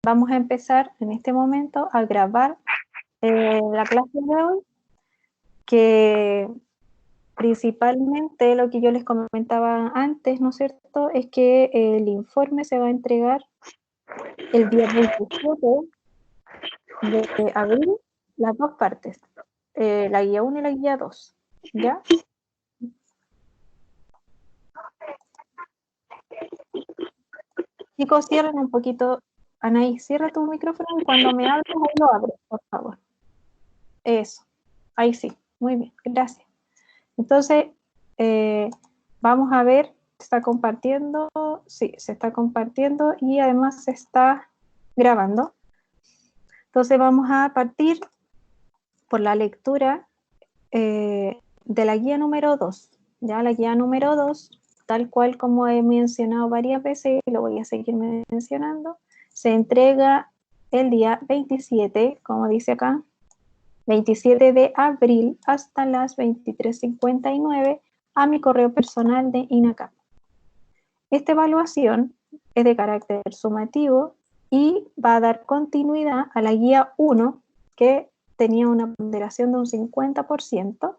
vamos a empezar en este momento a grabar la clase de hoy, que principalmente lo que yo les comentaba antes, ¿no es cierto?, es que el informe se va a entregar el día 27 de abril, las dos partes, la guía 1 y la guía 2, ¿ya? Chicos, cierren un poquito. Anaí, cierra tu micrófono y cuando me hables, ahí lo abres, por favor. Eso, ahí sí, muy bien, gracias. Entonces, vamos a ver, ¿se está compartiendo? Sí, se está compartiendo y además se está grabando. Entonces vamos a partir por la lectura de la guía número 2. Ya la guía número 2, tal cual como he mencionado varias veces y lo voy a seguir mencionando, se entrega el día 27, como dice acá, 27 de abril hasta las 23:59 a mi correo personal de INACAP. Esta evaluación es de carácter sumativo y va a dar continuidad a la guía 1, que tenía una ponderación de un 50%,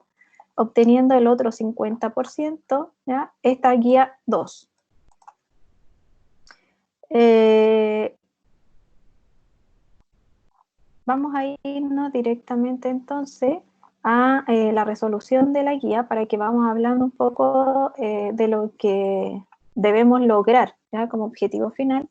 obteniendo el otro 50%, ¿ya? Esta guía 2. Vamos a irnos directamente entonces a la resolución de la guía para que vamos hablando un poco de lo que debemos lograr, ¿ya?, como objetivo final.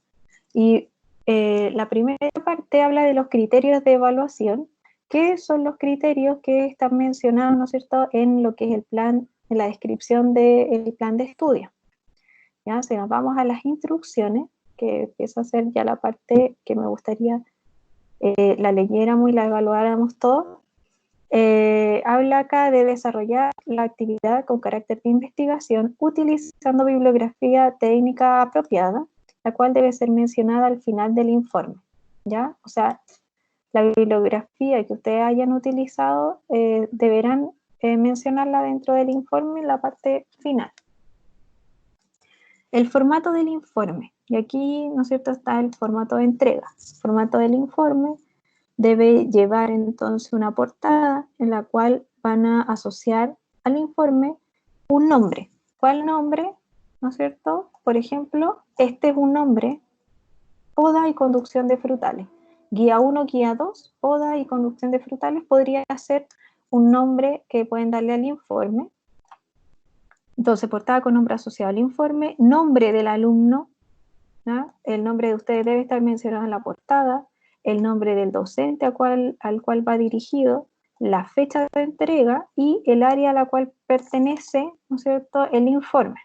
Y la primera parte habla de los criterios de evaluación, que son los criterios que están mencionados, ¿no es cierto?, en lo que es el plan, en la descripción del plan de estudio. ¿Ya? Si nos vamos a las instrucciones, que empieza a ser ya la parte que me gustaría la leyéramos y la evaluáramos todos, habla acá de desarrollar la actividad con carácter de investigación utilizando bibliografía técnica apropiada, la cual debe ser mencionada al final del informe, ¿ya? O sea, la bibliografía que ustedes hayan utilizado deberán mencionarla dentro del informe en la parte final. El formato del informe, y aquí, ¿no es cierto?, está el formato de entrega. El formato del informe debe llevar entonces una portada en la cual van a asociar al informe un nombre. ¿Cuál nombre? ¿No es cierto? Por ejemplo, este es un nombre: poda y conducción de frutales. Guía 1, guía 2, poda y conducción de frutales, podría ser un nombre que pueden darle al informe. Entonces, portada con nombre asociado al informe, nombre del alumno, ¿no? El nombre de ustedes debe estar mencionado en la portada, el nombre del docente al cual va dirigido, la fecha de entrega y el área a la cual pertenece, ¿no es cierto?, el informe.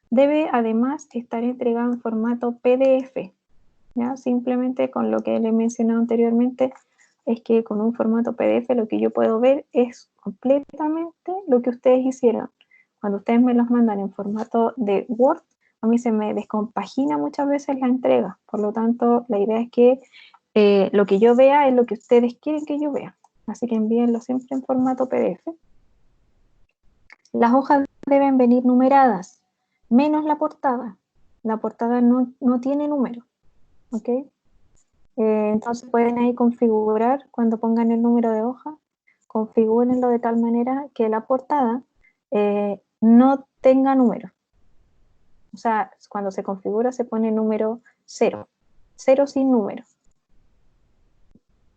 Debe además estar entregado en formato PDF, ¿ya? Simplemente con lo que les he mencionado anteriormente, es que con un formato PDF lo que yo puedo ver es completamente lo que ustedes hicieron. Cuando ustedes me los mandan en formato de Word, a mí se me descompagina muchas veces la entrega. Por lo tanto, la idea es que lo que yo vea es lo que ustedes quieren que yo vea. Así que envíenlo siempre en formato PDF. Las hojas deben venir numeradas, menos la portada. La portada no tiene número, ¿ok? Entonces pueden ahí configurar, cuando pongan el número de hoja, configúrenlo de tal manera que la portada no tenga número. O sea, cuando se configura se pone número 0, 0 sin número.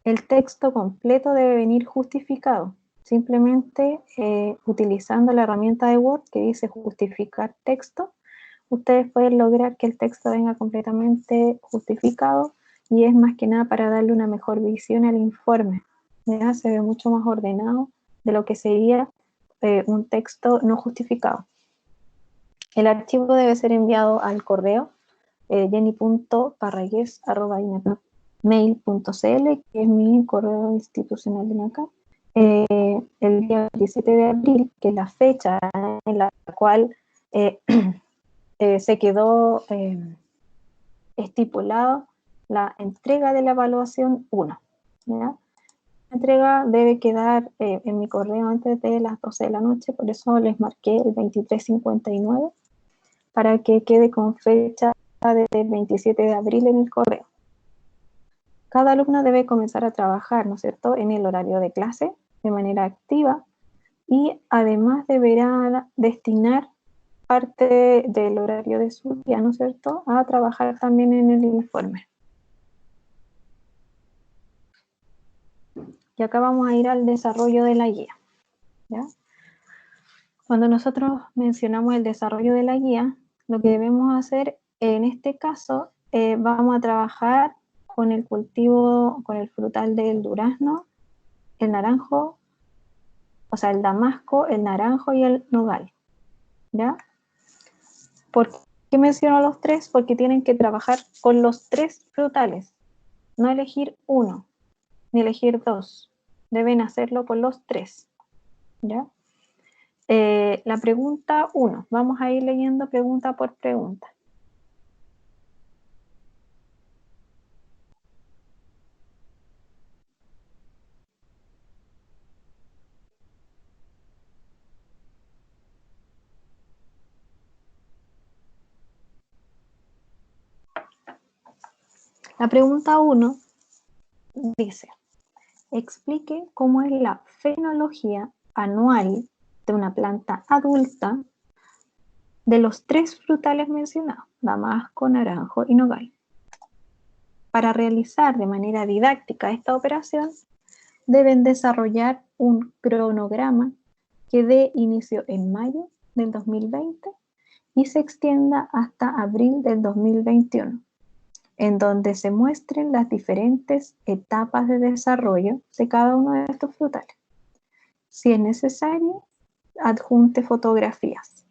El texto completo debe venir justificado, simplemente utilizando la herramienta de Word que dice justificar texto. Ustedes pueden lograr que el texto venga completamente justificado, y es más que nada para darle una mejor visión al informe. ¿Ya? Se ve mucho más ordenado de lo que sería un texto no justificado. El archivo debe ser enviado al correo jenny.parragues@mail.cl, que es mi correo institucional de INACAP, el día 17 de abril, que es la fecha en la cual se quedó estipulado la entrega de la evaluación 1. ¿Ya? La entrega debe quedar en mi correo antes de las 12 de la noche, por eso les marqué el 23:59, para que quede con fecha del 27 de abril en el correo. cada alumno debe comenzar a trabajar, ¿no es cierto?, en el horario de clase de manera activa y además deberá destinar parte del horario de su día, ¿no es cierto?, a trabajar también en el informe. Y acá vamos a ir al desarrollo de la guía, ¿ya? Cuando nosotros mencionamos el desarrollo de la guía, lo que debemos hacer en este caso, vamos a trabajar con el cultivo, con el frutal del durazno, el naranjo, o sea, el damasco, el naranjo y el nogal, ¿ya? ¿Por qué menciono los tres? Porque tienen que trabajar con los tres frutales, no elegir uno, ni elegir dos. Deben hacerlo con los tres, ¿ya? La pregunta 1, vamos a ir leyendo pregunta por pregunta. La pregunta 1 dice, explique cómo es la fenología anual de una planta adulta de los tres frutales mencionados, damasco, naranjo y nogal. Para realizar de manera didáctica esta operación, deben desarrollar un cronograma que dé inicio en mayo del 2020 y se extienda hasta abril del 2021, en donde se muestren las diferentes etapas de desarrollo de cada uno de estos frutales. Si es necesario, adjunte fotografías.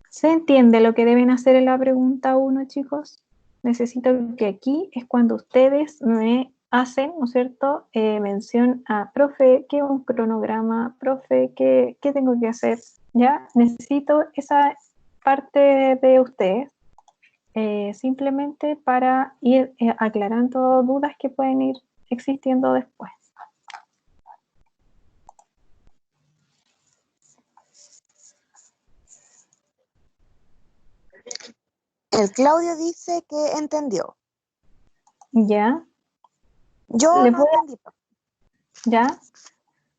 ¿Se entiende lo que deben hacer en la pregunta 1, chicos? Necesito que aquí es cuando ustedes me hacen, ¿no es cierto?, mención a, profe, ¿qué es un cronograma? Profe, ¿qué tengo que hacer? ¿Ya? Necesito esa parte de ustedes, simplemente para ir aclarando dudas que pueden ir existiendo después. El Claudio dice que entendió. ¿Ya? Yo no entendí. ¿Ya?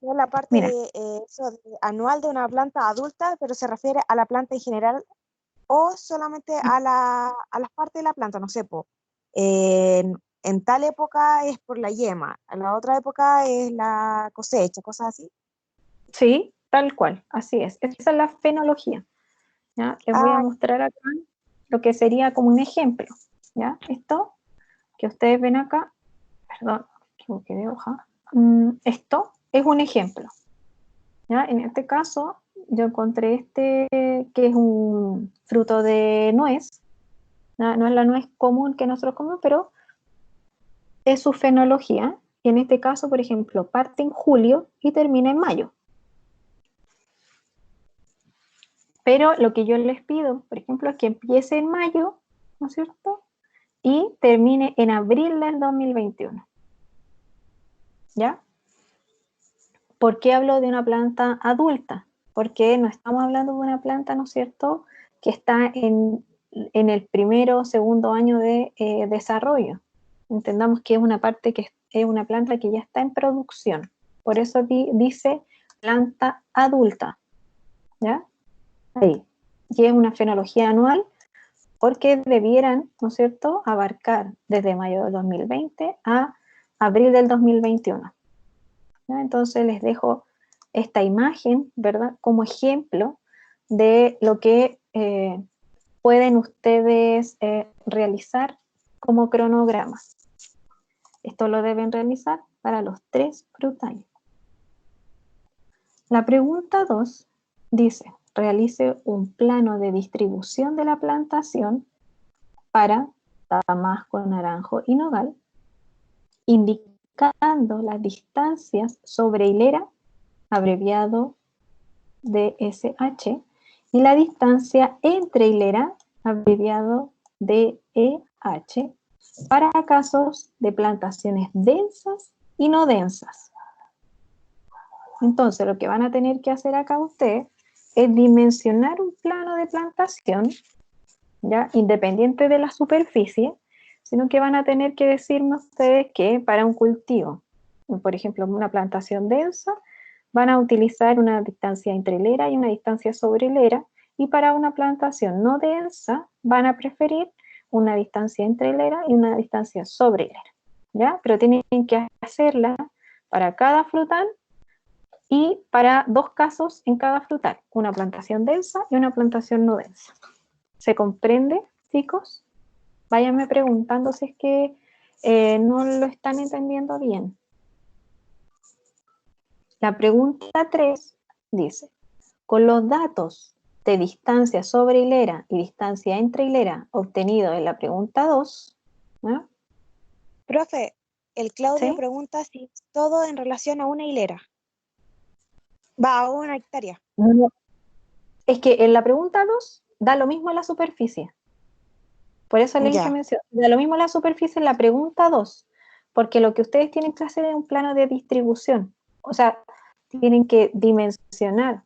La parte Mira. de eso de anual de una planta adulta, pero se refiere a la planta en general o solamente a las partes de la planta, no sé, en tal época es por la yema, en la otra época es la cosecha, cosas así. Sí, tal cual, así es. Esa es la fenología. ¿Ya? Les voy a mostrar acá lo que sería como un ejemplo. ¿Ya? Esto que ustedes ven acá, perdón, me equivoqué de hoja. Esto es un ejemplo. ¿Ya? En este caso, yo encontré este que es un fruto de nuez. ¿Ya? No es la nuez común que nosotros comemos, pero es su fenología. Y en este caso, por ejemplo, parte en julio y termina en mayo. Pero lo que yo les pido, por ejemplo, es que empiece en mayo, ¿no es cierto?, y termine en abril del 2021. ¿Ya? ¿Por qué hablo de una planta adulta? Porque no estamos hablando de una planta, ¿no es cierto?, que está en el primero o segundo año de desarrollo. Entendamos que es una parte que es una planta que ya está en producción. Por eso dice planta adulta. ¿Ya? Ahí. Y es una fenología anual porque debieran, ¿no es cierto?, abarcar desde mayo del 2020 a abril del 2021. ¿Ya? Entonces les dejo esta imagen, ¿verdad?, como ejemplo de lo que pueden ustedes realizar como cronograma. Esto lo deben realizar para los tres frutales. La pregunta 2 dice, realice un plano de distribución de la plantación para damasco, naranjo y nogal, indicando las distancias sobre hilera, abreviado DSH, y la distancia entre hilera, abreviado DEH, para casos de plantaciones densas y no densas. Entonces, lo que van a tener que hacer acá ustedes es dimensionar un plano de plantación, ¿ya?, independiente de la superficie, sino que van a tener que decirme ustedes que para un cultivo, por ejemplo, una plantación densa, van a utilizar una distancia entre hilera y una distancia sobre hilera, y para una plantación no densa van a preferir una distancia entre hilera y una distancia sobre hilera, ¿ya? Pero tienen que hacerla para cada frutal y para 2 casos en cada frutal, una plantación densa y una plantación no densa. ¿Se comprende, chicos? Váyanme preguntando si es que no lo están entendiendo bien. La pregunta 3 dice, con los datos de distancia sobre hilera y distancia entre hilera obtenidos en la pregunta 2, ¿no? Profe, el Claudio ¿Sí? pregunta si es todo en relación a una hilera. Va a una hectárea. No. Es que en la pregunta 2 da lo mismo en la superficie. Por eso le hice Ya. mención. Da lo mismo en la superficie en la pregunta 2, porque lo que ustedes tienen que hacer es un plano de distribución. O sea, tienen que dimensionar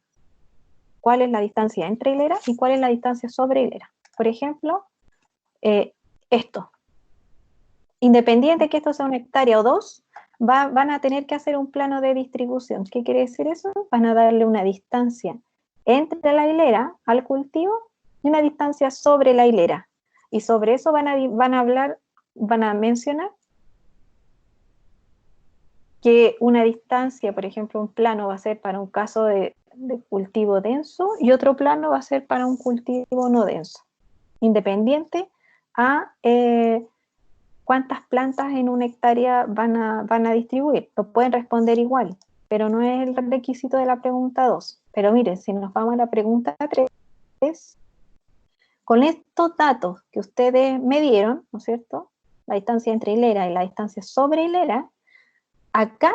cuál es la distancia entre hileras y cuál es la distancia sobre hilera. Por ejemplo, esto. Independiente de que esto sea una hectárea o 2, van a tener que hacer un plano de distribución. ¿Qué quiere decir eso? Van a darle una distancia entre la hilera al cultivo y una distancia sobre la hilera. Y sobre eso van a hablar, van a mencionar que una distancia, por ejemplo, un plano va a ser para un caso de cultivo denso y otro plano va a ser para un cultivo no denso, independiente a cuántas plantas en una hectárea van a distribuir. Lo pueden responder igual, pero no es el requisito de la pregunta 2. Pero miren, si nos vamos a la pregunta 3, con estos datos que ustedes me dieron, ¿no es cierto? La distancia entre hilera y la distancia sobre hilera, acá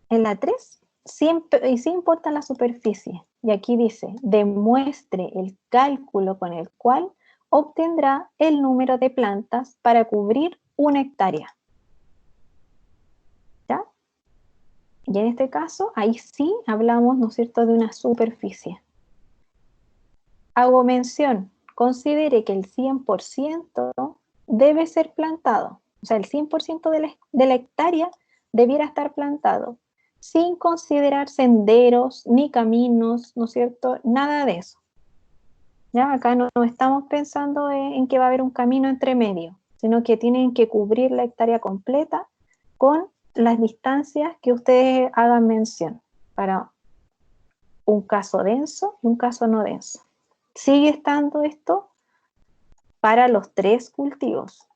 en la 3 siempre, y sí importa la superficie. Y aquí dice, demuestre el cálculo con el cual obtendrá el número de plantas para cubrir una hectárea. ¿Ya? Y en este caso, ahí sí hablamos, ¿no es cierto?, de una superficie. Hago mención, considere que el 100% debe ser plantado. O sea, el 100% de la hectárea debiera estar plantado, sin considerar senderos ni caminos, ¿no es cierto? Nada de eso. ¿Ya? Acá no estamos pensando en que va a haber un camino entre medio, sino que tienen que cubrir la hectárea completa con las distancias que ustedes hagan mención para un caso denso y un caso no denso. Sigue estando esto para los 3 cultivos.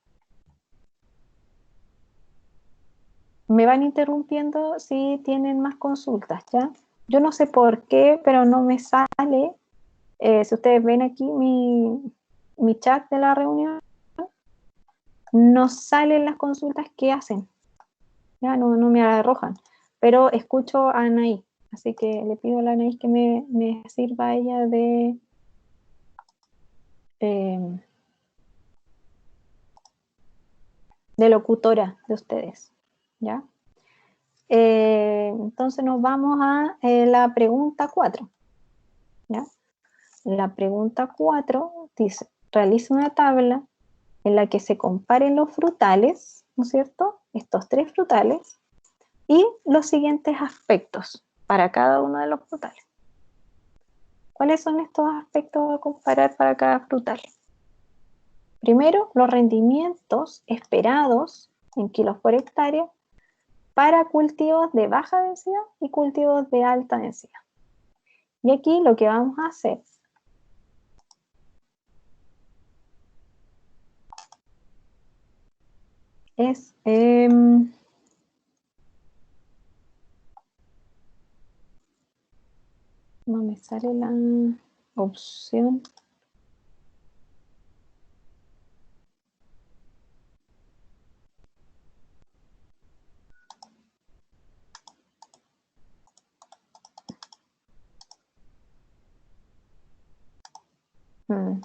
Me van interrumpiendo si tienen más consultas, ¿ya? Yo no sé por qué, pero no me sale. Si ustedes ven aquí mi chat de la reunión, no salen las consultas que hacen. Ya no me arrojan. Pero escucho a Anaí, así que le pido a la Anaí que me sirva a ella de locutora de ustedes, ¿ya? Entonces nos vamos a la pregunta 4, ¿ya? La pregunta 4 dice, realiza una tabla en la que se comparen los frutales, ¿no es cierto? Estos 3 frutales y los siguientes aspectos para cada uno de los frutales. ¿Cuáles son estos aspectos a comparar para cada frutal? Primero, los rendimientos esperados en kilos por hectárea para cultivos de baja densidad y cultivos de alta densidad. Y aquí lo que vamos a hacer es no me sale la opción.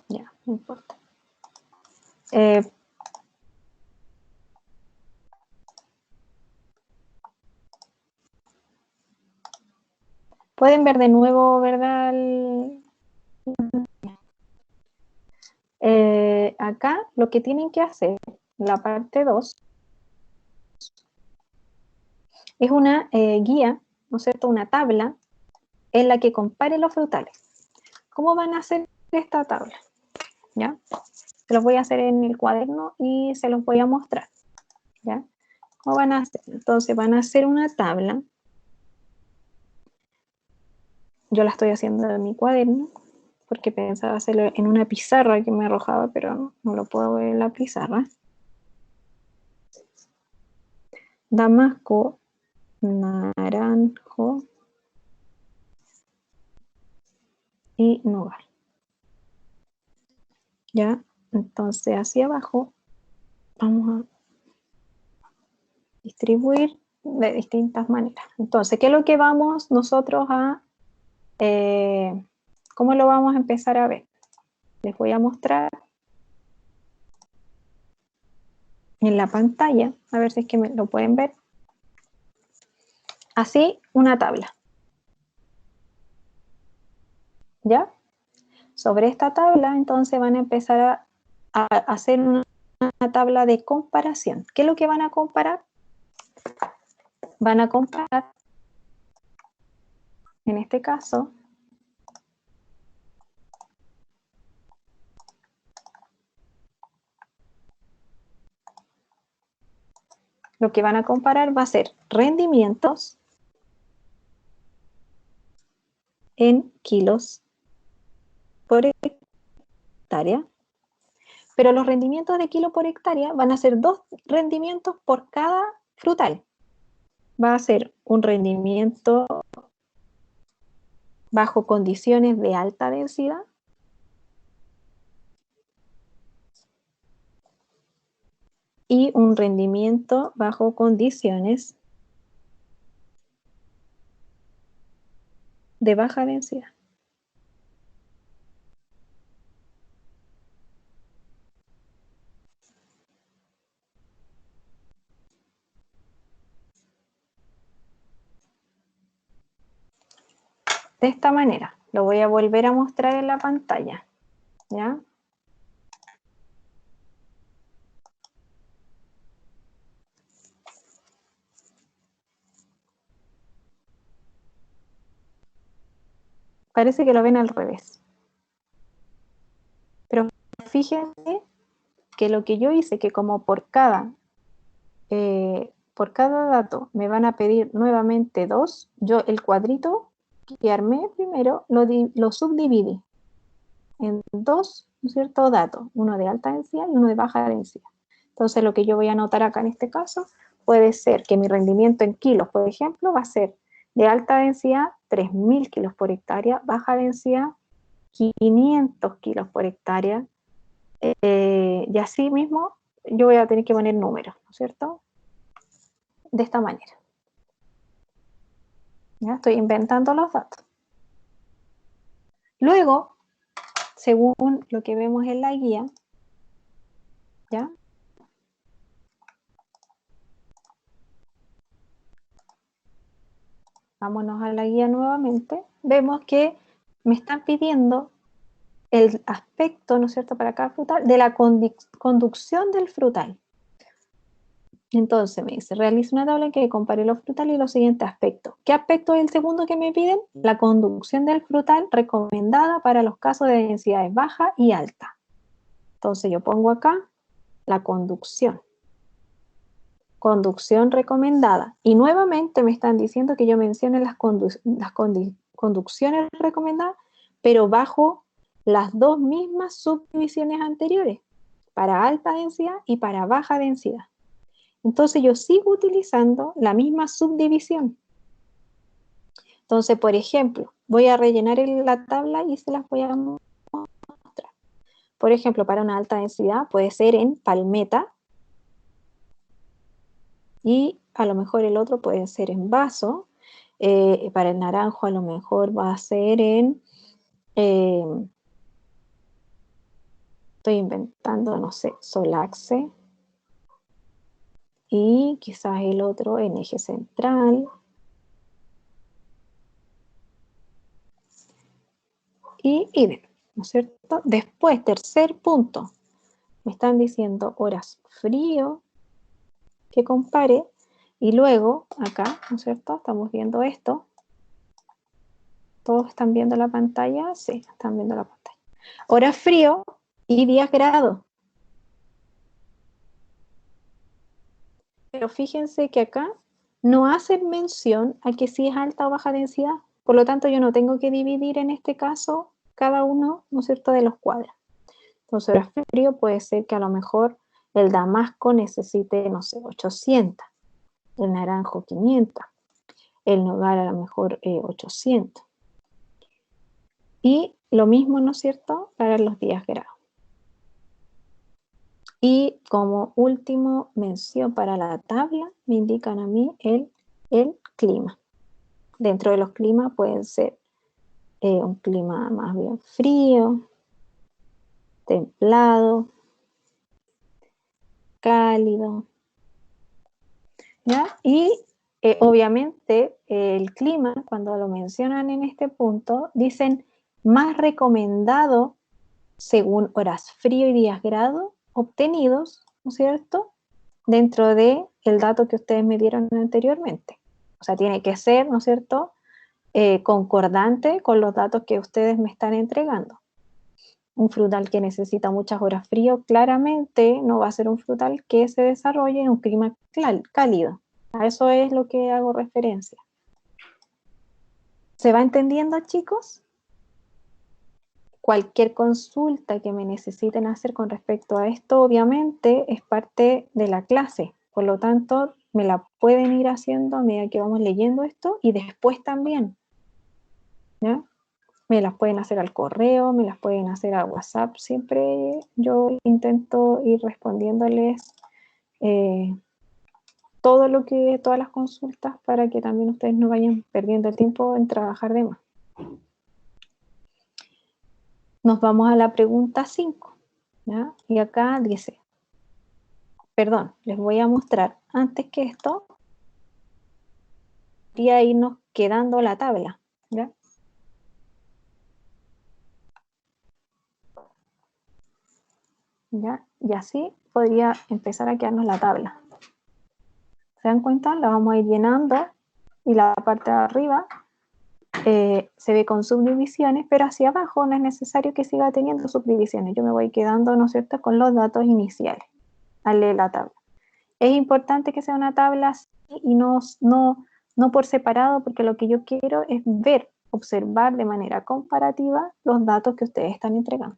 Ya, no importa. Pueden ver de nuevo, ¿verdad? Acá lo que tienen que hacer la parte 2, es una guía, ¿no es cierto?, una tabla en la que compare los frutales. ¿Cómo van a hacer esta tabla? ¿Ya? Se los voy a hacer en el cuaderno y se los voy a mostrar. ¿Ya? ¿Cómo van a hacer? Entonces van a hacer una tabla. Yo la estoy haciendo en mi cuaderno porque pensaba hacerlo en una pizarra que me arrojaba, pero no lo puedo ver en la pizarra. Damasco, naranjo y nogal. ¿Ya? Entonces hacia abajo vamos a distribuir de distintas maneras. Entonces, ¿qué es lo que vamos nosotros a... ¿cómo lo vamos a empezar a ver? Les voy a mostrar en la pantalla, a ver si es que me lo pueden ver. Así, una tabla. ¿Ya? Sobre esta tabla, entonces van a empezar a hacer una tabla de comparación. ¿Qué es lo que van a comparar? Van a comparar, en este caso, lo que van a comparar va a ser rendimientos en kilos por hectárea, pero los rendimientos de kilo por hectárea van a ser 2 rendimientos por cada frutal. Va a ser un rendimiento bajo condiciones de alta densidad y un rendimiento bajo condiciones de baja densidad. De esta manera, lo voy a volver a mostrar en la pantalla, ¿ya? Parece que lo ven al revés. Pero fíjense que lo que yo hice, que como por cada dato me van a pedir nuevamente 2, yo el cuadrito que armé primero lo subdividí en 2, ¿no es cierto?, datos, uno de alta densidad y uno de baja densidad. Entonces lo que yo voy a anotar acá en este caso puede ser que mi rendimiento en kilos, por ejemplo, va a ser de alta densidad 3.000 kilos por hectárea, baja densidad 500 kilos por hectárea, y así mismo yo voy a tener que poner números, ¿no es cierto?, de esta manera. ¿Ya? Estoy inventando los datos. Luego, según lo que vemos en la guía, ¿ya? Vámonos a la guía nuevamente. Vemos que me están pidiendo el aspecto, ¿no es cierto?, para cada frutal, de la conducción del frutal. Entonces me dice, realiza una tabla en que compare los frutales y los siguientes aspectos. ¿Qué aspecto es el segundo que me piden? La conducción del frutal recomendada para los casos de densidades baja y alta. Entonces yo pongo acá la conducción. Conducción recomendada. Y nuevamente me están diciendo que yo mencione las conducciones recomendadas, pero bajo las 2 mismas subdivisiones anteriores, para alta densidad y para baja densidad. Entonces yo sigo utilizando la misma subdivisión. Entonces, por ejemplo, voy a rellenar la tabla y se las voy a mostrar. Por ejemplo, para una alta densidad puede ser en palmeta, y a lo mejor el otro puede ser en vaso. Para el naranjo a lo mejor va a ser en, estoy inventando, no sé, Solaxe, y quizás el otro en eje central. Y ¿no es cierto? Después, tercer punto, Me están diciendo horas frío, que compare, y luego acá, ¿no es cierto? Estamos viendo esto. ¿Todos están viendo la pantalla? Sí, están viendo la pantalla. Horas frío y días grados. Pero fíjense que acá no hacen mención a que si es alta o baja densidad. Por lo tanto, yo no tengo que dividir en este caso cada uno, ¿no es cierto?, de los cuadros. Entonces, horas frío puede ser que a lo mejor el damasco necesite, no sé, 800, el naranjo 500, el nogal a lo mejor 800. Y lo mismo, ¿no es cierto?, para los días grados. Y como último mención para la tabla, me indican a mí el clima. Dentro de los climas pueden ser un clima más bien frío, templado, cálido, ¿ya? Y obviamente el clima, cuando lo mencionan en este punto, dicen más recomendado según horas frío y días grado obtenidos, ¿no es cierto?, dentro de el dato que ustedes me dieron anteriormente. O sea, tiene que ser, ¿no es cierto?, concordante con los datos que ustedes me están entregando. Un frutal que necesita muchas horas frío claramente no va a ser un frutal que se desarrolle en un clima cálido. A eso es lo que hago referencia. ¿Se va entendiendo, chicos? Cualquier consulta que me necesiten hacer con respecto a esto, obviamente, es parte de la clase. Por lo tanto, me la pueden ir haciendo a medida que vamos leyendo esto y después también, ¿ya? Me las pueden hacer al correo, me las pueden hacer a WhatsApp. Siempre yo intento ir respondiéndoles todas las consultas para que también ustedes no vayan perdiendo el tiempo en trabajar de más. Nos vamos a la pregunta 5, ¿ya? Y acá dice, perdón, les voy a mostrar antes que esto, podría irnos quedando la tabla, ¿ya? ¿Ya? Y así podría empezar a quedarnos la tabla. ¿Se dan cuenta? La vamos a ir llenando y la parte de arriba se ve con subdivisiones, pero hacia abajo no es necesario que siga teniendo subdivisiones. Yo me voy quedando, ¿no es cierto?, con los datos iniciales al leer la tabla. Es importante que sea una tabla así y no por separado, porque lo que yo quiero es ver, observar de manera comparativa los datos que ustedes están entregando.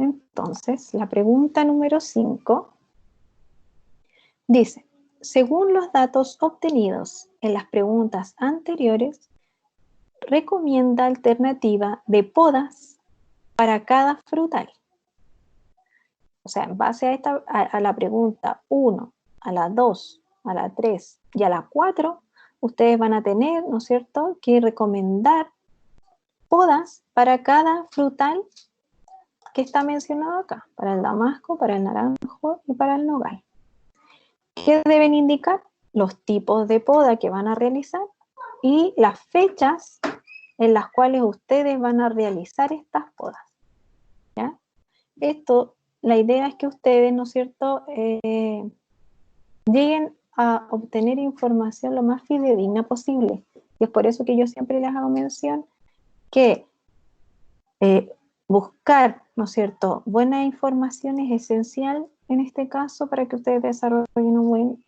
Entonces, la pregunta número 5 dice, según los datos obtenidos en las preguntas anteriores, recomienda alternativa de podas para cada frutal. O sea, en base a la pregunta 1, a la 2, a la 3 y a la 4, ustedes van a tener, ¿no es cierto?, que recomendar podas para cada frutal que está mencionado acá, para el damasco, para el naranjo y para el nogal. ¿Qué deben indicar? Los tipos de poda que van a realizar y las fechas en las cuales ustedes van a realizar estas podas, ¿ya? Esto, la idea es que ustedes, ¿no es cierto?, lleguen a obtener información lo más fidedigna posible. Y es por eso que yo siempre les hago mención que buscar, ¿no es cierto?, buena información es esencial en este caso para que ustedes desarrollen un buen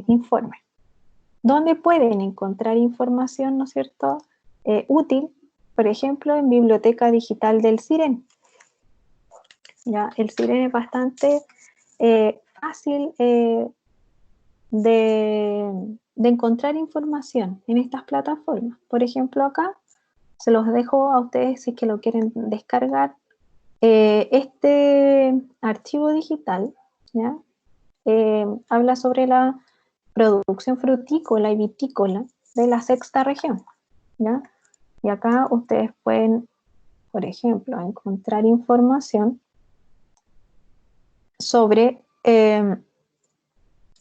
informe. ¿Dónde pueden encontrar información, ¿no es cierto?, útil? Por ejemplo, en Biblioteca Digital del CIREN. ¿Ya? El CIREN es bastante fácil de encontrar información en estas plataformas. Por ejemplo, acá se los dejo a ustedes si es que lo quieren descargar. Este archivo digital, ¿ya? Habla sobre la producción frutícola y vitícola de la sexta región, ¿ya? Y acá ustedes pueden, por ejemplo, encontrar información sobre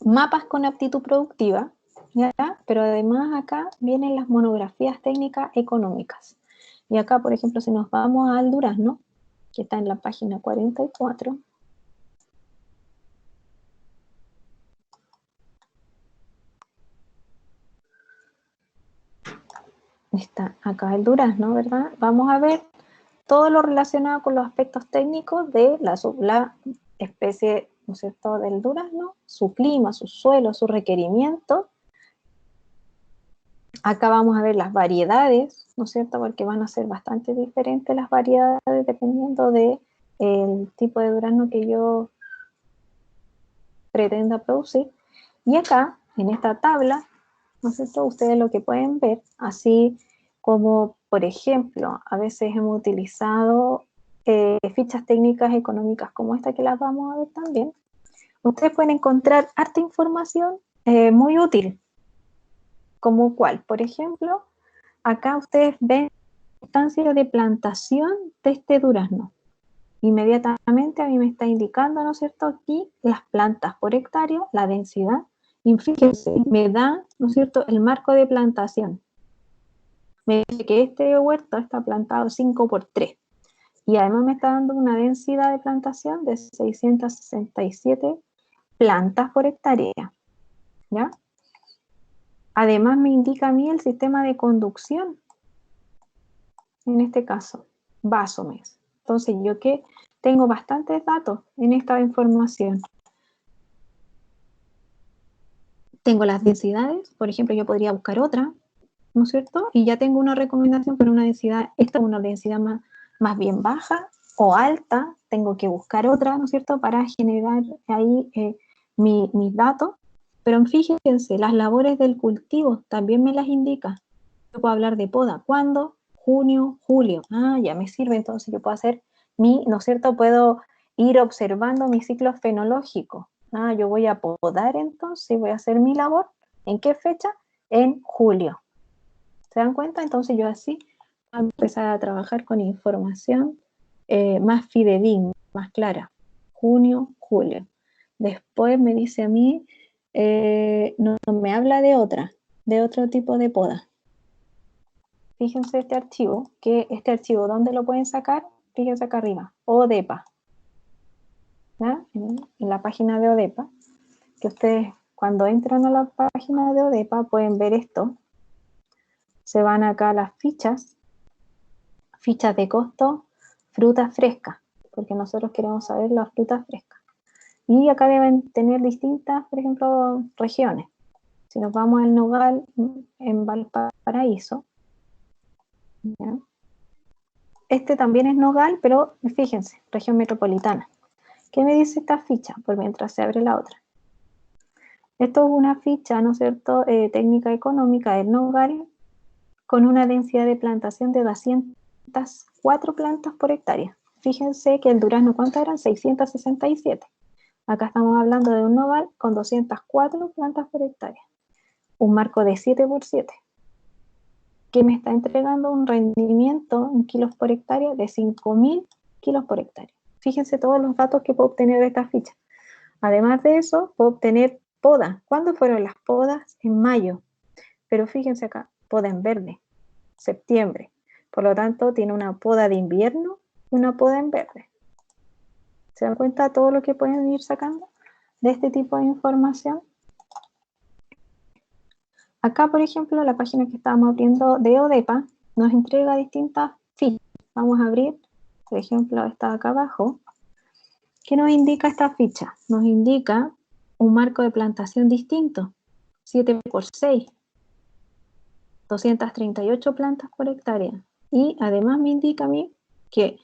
mapas con aptitud productiva, ¿ya? Pero además acá vienen las monografías técnicas económicas. Y acá, por ejemplo, si nos vamos al durazno, que está en la página 44, está acá el durazno, ¿verdad? Vamos a ver todo lo relacionado con los aspectos técnicos de la especie, ¿no es cierto?, del durazno, su clima, su suelo, su requerimiento. Acá vamos a ver las variedades, ¿no es cierto?, porque van a ser bastante diferentes las variedades dependiendo del tipo de durazno que yo pretenda producir. Y acá, en esta tabla, ¿no es cierto?, ustedes lo que pueden ver, así como, por ejemplo, a veces hemos utilizado fichas técnicas económicas como esta que las vamos a ver también, ustedes pueden encontrar harta información muy útil, como cuál, por ejemplo, acá ustedes ven la instancia de plantación de este durazno. Inmediatamente a mí me está indicando, ¿no es cierto?, aquí las plantas por hectárea, la densidad, y fíjense, me da, ¿no es cierto?, el marco de plantación. Me dice que este huerto está plantado 5×3, y además me está dando una densidad de plantación de 667 plantas por hectárea, ¿ya? Además me indica a mí el sistema de conducción, en este caso, Vasomes. Entonces, yo que tengo bastantes datos en esta información. Tengo las densidades, por ejemplo, yo podría buscar otra, ¿no es cierto? Y ya tengo una recomendación para una densidad, esta es una densidad más bien baja o alta, tengo que buscar otra, ¿no es cierto?, para generar ahí mis datos. Pero fíjense, las labores del cultivo también me las indica. Yo puedo hablar de poda. ¿Cuándo? Junio, julio. Ah, ya me sirve, entonces yo puedo hacer ¿no es cierto? Puedo ir observando mi ciclo fenológico. Ah, yo voy a podar entonces, voy a hacer mi labor. ¿En qué fecha? En julio. ¿Se dan cuenta? Entonces yo así voy a empezar a trabajar con información más fidedigna, más clara. Junio, julio. Después me dice a mí, no me habla de otro tipo de poda. Fíjense este archivo, ¿dónde lo pueden sacar? Fíjense acá arriba, ODEPA. ¿Ya? En la página de ODEPA, que ustedes cuando entran a la página de ODEPA pueden ver esto. Se van acá a las fichas de costo, frutas frescas, porque nosotros queremos saber las frutas frescas. Y acá deben tener distintas, por ejemplo, regiones. Si nos vamos al nogal en Valparaíso, ¿ya? Este también es nogal, pero fíjense, región metropolitana. ¿Qué me dice esta ficha? Pues mientras se abre la otra. Esto es una ficha, ¿no es cierto?, técnica económica del nogal con una densidad de plantación de 204 plantas por hectárea. Fíjense que el durazno, ¿cuántas eran? 667. Acá estamos hablando de un nogal con 204 plantas por hectárea. Un marco de 7×7, que me está entregando un rendimiento en kilos por hectárea de 5.000 kilos por hectárea. Fíjense todos los datos que puedo obtener de esta ficha. Además de eso, puedo obtener podas. ¿Cuándo fueron las podas? En mayo. Pero fíjense acá, poda en verde, septiembre. Por lo tanto, tiene una poda de invierno y una poda en verde. ¿Se dan cuenta de todo lo que pueden ir sacando de este tipo de información? Acá, por ejemplo, la página que estábamos abriendo de ODEPA nos entrega distintas fichas. Vamos a abrir, por ejemplo, esta de acá abajo. ¿Qué nos indica esta ficha? Nos indica un marco de plantación distinto, 7×6, 238 plantas por hectárea. Y además me indica a mí que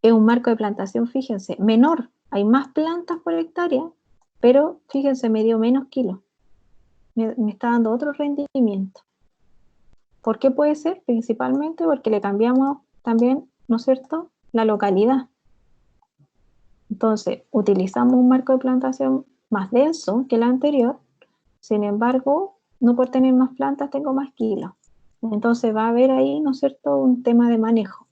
es un marco de plantación, fíjense, menor. Hay más plantas por hectárea, pero fíjense, me dio menos kilos. Me está dando otro rendimiento. ¿Por qué puede ser? Principalmente porque le cambiamos también, ¿no es cierto?, la localidad. Entonces, utilizamos un marco de plantación más denso que el anterior, sin embargo, no por tener más plantas tengo más kilos. Entonces va a haber ahí, ¿no es cierto?, un tema de manejo.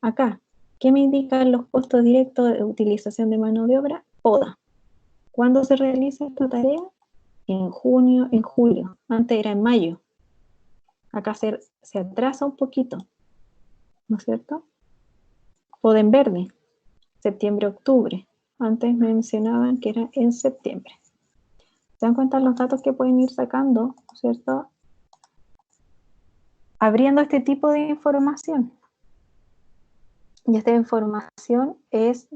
Acá, ¿qué me indican los costos directos de utilización de mano de obra? Poda. ¿Cuándo se realiza esta tarea? en junio, en julio. Antes era en mayo. Acá se atrasa un poquito, ¿no es cierto? O en verde, septiembre, octubre. Antes mencionaban que era en septiembre. ¿Se dan cuenta los datos que pueden ir sacando, ¿no es cierto? Abriendo este tipo de información. Y esta información es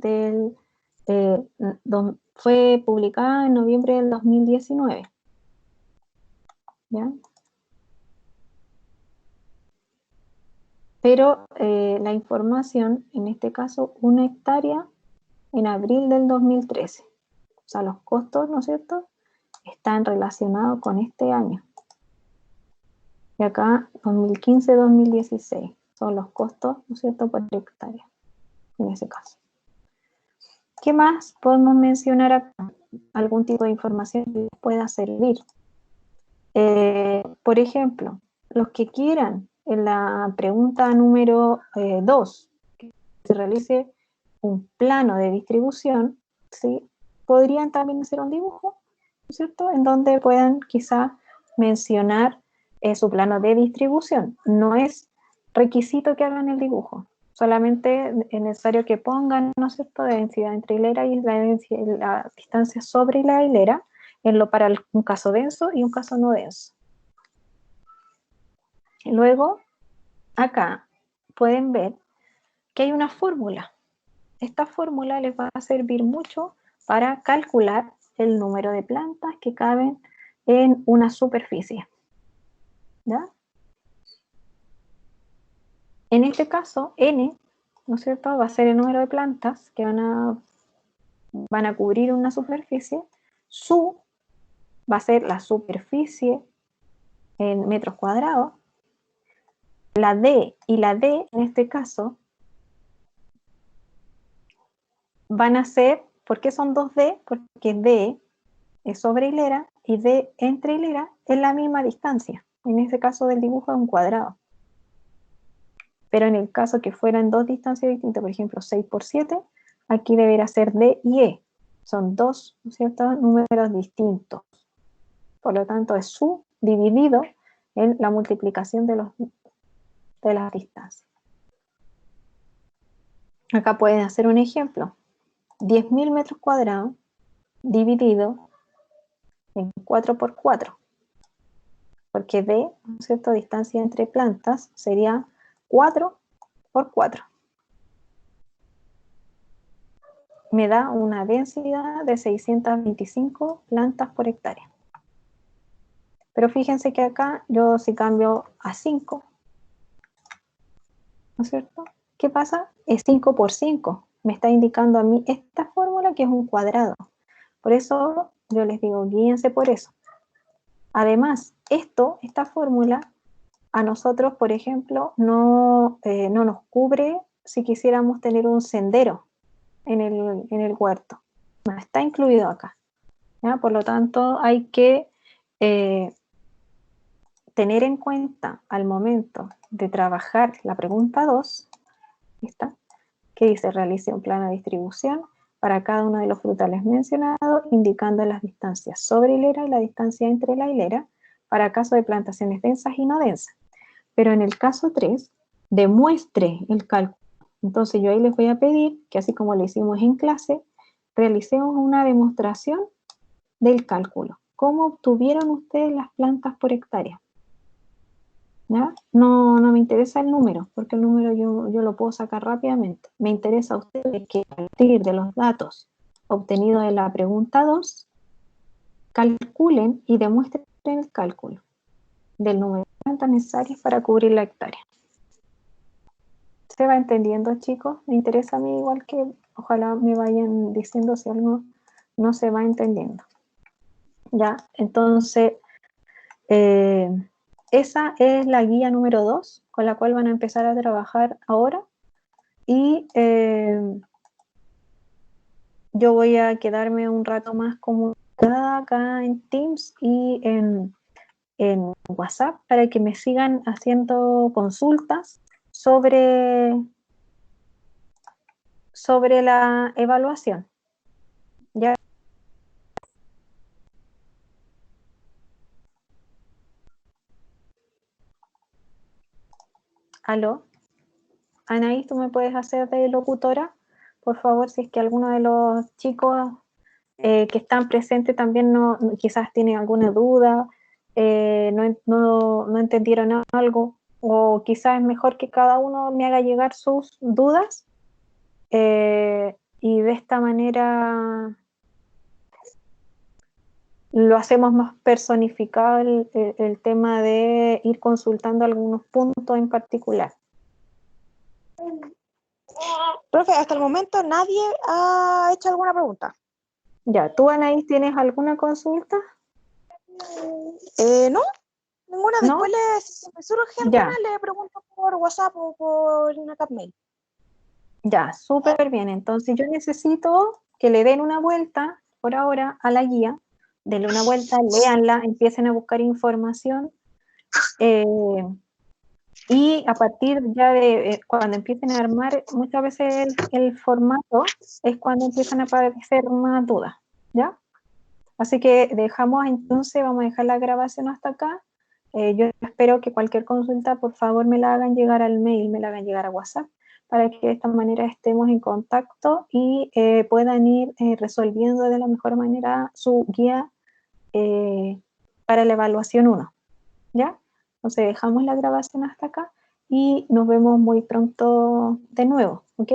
fue publicada en noviembre del 2019. ¿Ya? Pero la información, en este caso, 1 hectárea en abril del 2013. O sea, los costos, ¿no es cierto?, están relacionados con este año. Y acá, 2015-2016, son los costos, ¿no es cierto?, por hectárea, en ese caso. ¿Qué más podemos mencionar acá? Algún tipo de información que les pueda servir. Por ejemplo, los que quieran, en la pregunta número 2, que se realice un plano de distribución, ¿sí?, podrían también hacer un dibujo, ¿no es cierto?, en donde puedan quizá mencionar su plano de distribución. No es requisito que hagan el dibujo, solamente es necesario que pongan, ¿no es cierto?, la densidad entre hilera y la distancia sobre la hilera, para un caso denso y un caso no denso. Luego, acá pueden ver que hay una fórmula. Esta fórmula les va a servir mucho para calcular el número de plantas que caben en una superficie. ¿Ya? En este caso, N, ¿no es cierto?, va a ser el número de plantas que van a cubrir una superficie. Su va a ser la superficie en metros cuadrados. La D y la D, en este caso, van a ser, ¿por qué son 2D? Porque D es sobre hilera y D entre hilera es la misma distancia. En este caso del dibujo es un cuadrado. Pero en el caso que fueran dos distancias distintas, por ejemplo 6 por 7, aquí deberá ser D y E. Son dos, ¿no es cierto?, números distintos. Por lo tanto es su dividido en la multiplicación de las distancias. Acá pueden hacer un ejemplo. 10.000 metros cuadrados dividido en 4 por 4. Porque D, ¿no es cierto?, distancia entre plantas sería 4 por 4. Me da una densidad de 625 plantas por hectárea. Pero fíjense que acá yo si cambio a 5, ¿no es cierto?, ¿qué pasa? Es 5 por 5. Me está indicando a mí esta fórmula que es un cuadrado. Por eso yo les digo, guíense por eso. Además, esta fórmula, a nosotros, por ejemplo, no nos cubre si quisiéramos tener un sendero en el huerto. No está incluido acá, ¿ya? Por lo tanto, hay que tener en cuenta al momento de trabajar la pregunta 2, ¿está?, que dice, realice un plano de distribución para cada uno de los frutales mencionados, indicando las distancias sobre hilera y la distancia entre la hilera, para caso de plantaciones densas y no densas. Pero en el caso 3, demuestre el cálculo. Entonces yo ahí les voy a pedir que, así como lo hicimos en clase, realicemos una demostración del cálculo. ¿Cómo obtuvieron ustedes las plantas por hectárea? ¿Ya? No me interesa el número, porque el número yo lo puedo sacar rápidamente. Me interesa a ustedes que, a partir de los datos obtenidos de la pregunta 2, calculen y demuestren el cálculo del número de plantas necesarias para cubrir la hectárea. ¿Se va entendiendo, chicos? Me interesa a mí igual que ojalá me vayan diciendo si algo no se va entendiendo. Ya, entonces, esa es la guía número 2, con la cual van a empezar a trabajar ahora. Y yo voy a quedarme un rato más comunicada acá en Teams y en WhatsApp para que me sigan haciendo consultas sobre la evaluación. ¿Ya? Aló, Anaís, ¿tú me puedes hacer de locutora? Por favor, si es que alguno de los chicos que están presentes también quizás tienen alguna duda, no entendieron algo, o quizás es mejor que cada uno me haga llegar sus dudas, y de esta manera lo hacemos más personificado el tema de ir consultando algunos puntos en particular. Profe, hasta el momento nadie ha hecho alguna pregunta. Ya, ¿tú, Anaís, tienes alguna consulta? No, ninguna. ¿No? Después, si me surge Ya. alguna, le pregunto por WhatsApp o por una mail. Ya, súper bien. Entonces yo necesito que le den una vuelta por ahora a la guía, denle una vuelta, léanla, empiecen a buscar información, y a partir ya de cuando empiecen a armar, muchas veces el formato es cuando empiezan a aparecer más dudas, ¿ya? Así que dejamos entonces, vamos a dejar la grabación hasta acá. Yo espero que cualquier consulta, por favor, me la hagan llegar al mail, me la hagan llegar a WhatsApp, para que de esta manera estemos en contacto y puedan ir resolviendo de la mejor manera su guía para la evaluación 1, ¿ya? Entonces dejamos la grabación hasta acá y nos vemos muy pronto de nuevo, ¿ok?